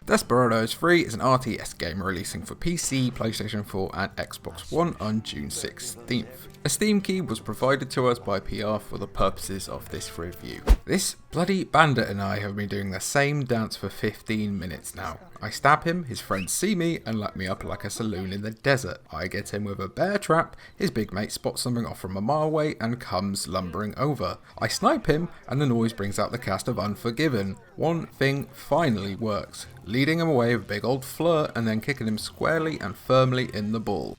Desperados 3 is an RTS game releasing for PC, PlayStation 4 and Xbox One on June 16th. A Steam key was provided to us by PR for the purposes of this review. This bloody bandit and I have been doing the same dance for 15 minutes now. I stab him, his friends see me and let me up like a saloon in the desert. I get him with a bear trap, his big mate spots something off from a mile away and comes lumbering over. I snipe him and the noise brings out the cast of Unforgiven. One thing finally works, leading him away with a big old flirt and then kicking him squarely and firmly in the ball.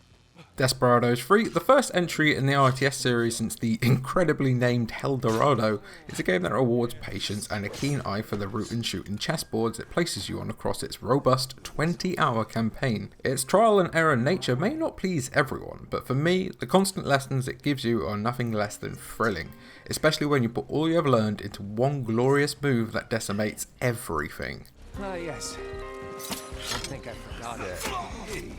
Desperados 3, the first entry in the RTS series since the incredibly named Eldorado, is a game that rewards patience and a keen eye for the Rootin Shootin chessboards it places you on across its robust 20-hour campaign. Its trial and error nature may not please everyone, but for me, the constant lessons it gives you are nothing less than thrilling, especially when you put all you have learned into one glorious move that decimates everything. Yes. I think I forgot it.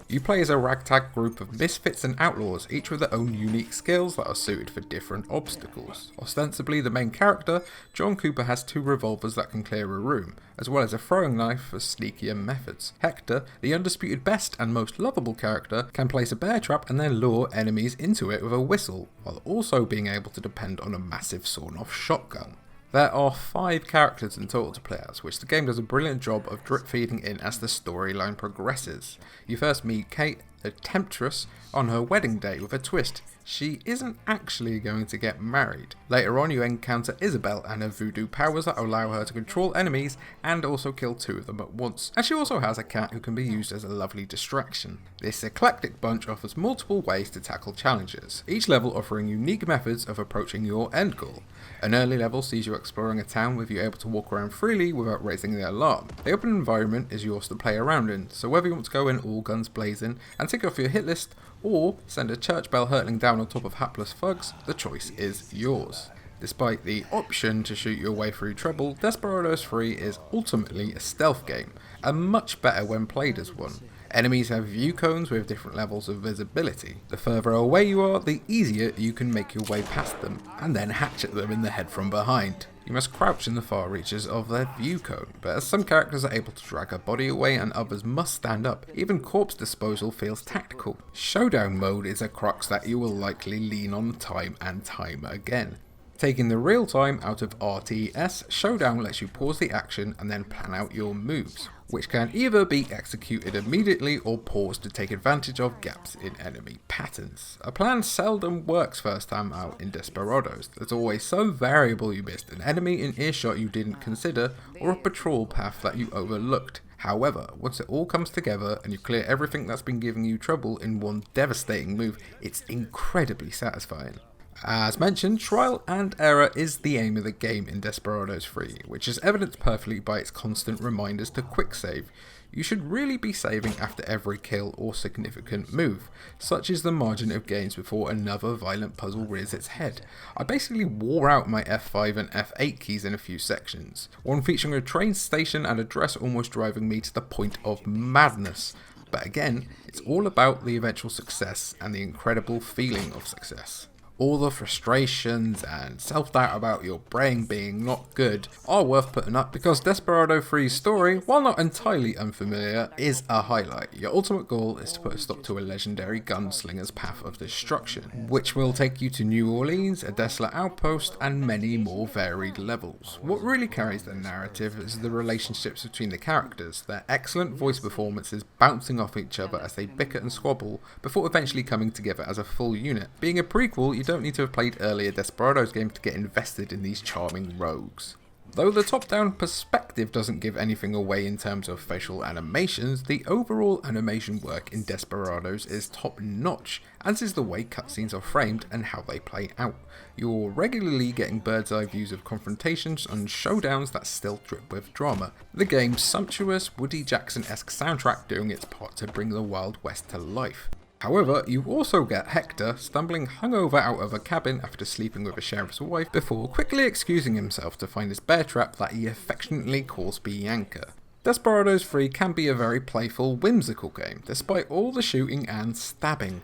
You play as a ragtag group of misfits and outlaws, each with their own unique skills that are suited for different obstacles. Ostensibly the main character, John Cooper has 2 revolvers that can clear a room, as well as a throwing knife for sneakier methods. Hector, the undisputed best and most lovable character, can place a bear trap and then lure enemies into it with a whistle, while also being able to depend on a massive sawn-off shotgun. There are 5 characters in total to play as, which the game does a brilliant job of drip feeding in as the storyline progresses. You first meet Kate, the temptress, on her wedding day with a twist. She isn't actually going to get married. Later on you encounter Isabel and her voodoo powers that allow her to control enemies and also kill 2 of them at once. And she also has a cat who can be used as a lovely distraction. This eclectic bunch offers multiple ways to tackle challenges, each level offering unique methods of approaching your end goal. An early level sees you exploring a town with you able to walk around freely without raising the alarm. The open environment is yours to play around in, so whether you want to go in all guns blazing and tick off your hit list, or send a church bell hurtling down on top of hapless thugs, the choice is yours. Despite the option to shoot your way through trouble, Desperados 3 is ultimately a stealth game, and much better when played as one. Enemies have view cones with different levels of visibility. The further away you are, the easier you can make your way past them, and then hatchet them in the head from behind. You must crouch in the far reaches of their view cone, but as some characters are able to drag a body away and others must stand up, even corpse disposal feels tactical. Showdown mode is a crux that you will likely lean on time and time again. Taking the real time out of RTS, Showdown lets you pause the action and then plan out your moves, which can either be executed immediately or paused to take advantage of gaps in enemy patterns. A plan seldom works first time out in Desperados. There's always some variable you missed, an enemy in earshot you didn't consider, or a patrol path that you overlooked. However, once it all comes together and you clear everything that's been giving you trouble in one devastating move, it's incredibly satisfying. As mentioned, trial and error is the aim of the game in Desperados 3, which is evidenced perfectly by its constant reminders to quick save. You should really be saving after every kill or significant move. Such is the margin of gains before another violent puzzle rears its head. I basically wore out my F5 and F8 keys in a few sections, one featuring a train station and address almost driving me to the point of madness. But again, it's all about the eventual success and the incredible feeling of success. All the frustrations and self-doubt about your brain being not good are worth putting up because Desperado 3's story, while not entirely unfamiliar, is a highlight. Your ultimate goal is to put a stop to a legendary gunslinger's path of destruction, which will take you to New Orleans, a desolate outpost, and many more varied levels. What really carries the narrative is the relationships between the characters, their excellent voice performances bouncing off each other as they bicker and squabble before eventually coming together as a full unit. Being a prequel, you don't need to have played earlier Desperados games to get invested in these charming rogues. Though the top-down perspective doesn't give anything away in terms of facial animations, the overall animation work in Desperados is top-notch, as is the way cutscenes are framed and how they play out. You're regularly getting bird's-eye views of confrontations and showdowns that still drip with drama. The game's sumptuous, Woody Jackson-esque soundtrack doing its part to bring the Wild West to life. However, you also get Hector stumbling hungover out of a cabin after sleeping with a sheriff's wife before quickly excusing himself to find his bear trap that he affectionately calls Bianca. Desperados 3 can be a very playful, whimsical game, despite all the shooting and stabbing.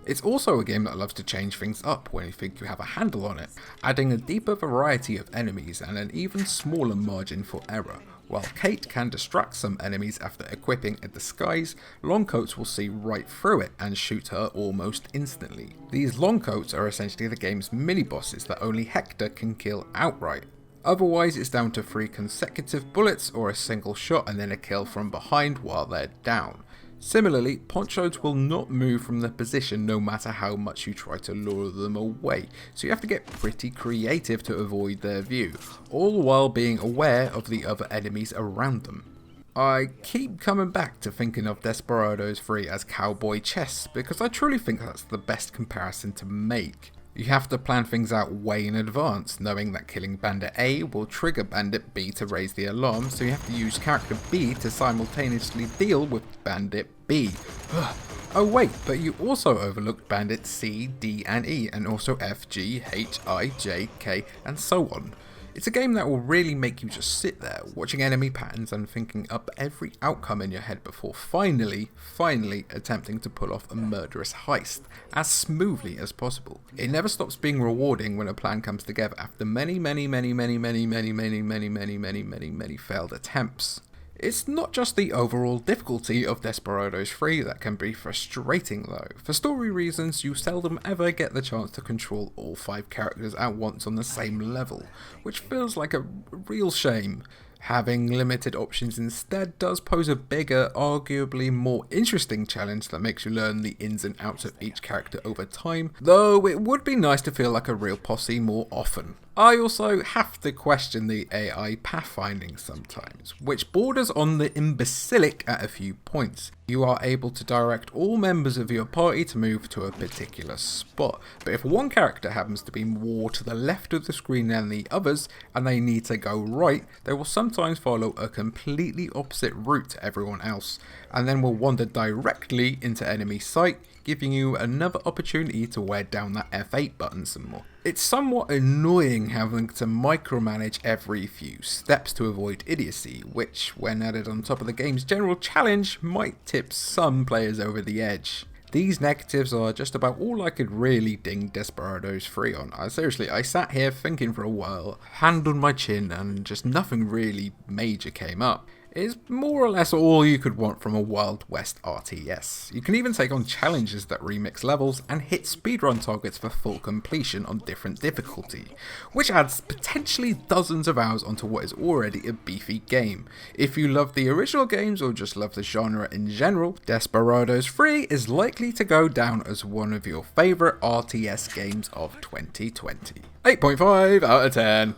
It's also a game that loves to change things up when you think you have a handle on it, adding a deeper variety of enemies and an even smaller margin for error. While Kate can distract some enemies after equipping a disguise, Longcoats will see right through it and shoot her almost instantly. These Longcoats are essentially the game's mini-bosses that only Hector can kill outright. Otherwise it's down to 3 consecutive bullets or a single shot and then a kill from behind while they're down. Similarly, Ponchos will not move from their position no matter how much you try to lure them away, so you have to get pretty creative to avoid their view, all while being aware of the other enemies around them. I keep coming back to thinking of Desperados 3 as cowboy chess, because I truly think that's the best comparison to make. You have to plan things out way in advance, knowing that killing Bandit A will trigger Bandit B to raise the alarm, so you have to use character B to simultaneously deal with Bandit B. Oh wait, but you also overlooked Bandit C, D and E, and also F, G, H, I, J, K, and so on. It's a game that will really make you just sit there, watching enemy patterns and thinking up every outcome in your head before finally attempting to pull off a murderous heist, as smoothly as possible. It never stops being rewarding when a plan comes together after many failed attempts. It's not just the overall difficulty of Desperados 3 that can be frustrating though. For story reasons, you seldom ever get the chance to control all 5 characters at once on the same level, which feels like a real shame. Having limited options instead does pose a bigger, arguably more interesting challenge that makes you learn the ins and outs of each character over time, though it would be nice to feel like a real posse more often. I also have to question the AI pathfinding sometimes, which borders on the imbecilic at a few points. You are able to direct all members of your party to move to a particular spot, but if one character happens to be more to the left of the screen than the others, and they need to go right, they will sometimes follow a completely opposite route to everyone else, and then will wander directly into enemy sight, giving you another opportunity to wear down that F8 button some more. It's somewhat annoying having to micromanage every few steps to avoid idiocy, which, when added on top of the game's general challenge, might tip some players over the edge. These negatives are just about all I could really ding Desperados 3 on. I sat here thinking for a while, hand on my chin, and just nothing really major came up. It's more or less all you could want from a Wild West RTS. You can even take on challenges that remix levels and hit speedrun targets for full completion on different difficulty, which adds potentially dozens of hours onto what is already a beefy game. If you love the original games or just love the genre in general, Desperados 3 is likely to go down as one of your favourite RTS games of 2020. 8.5 out of 10.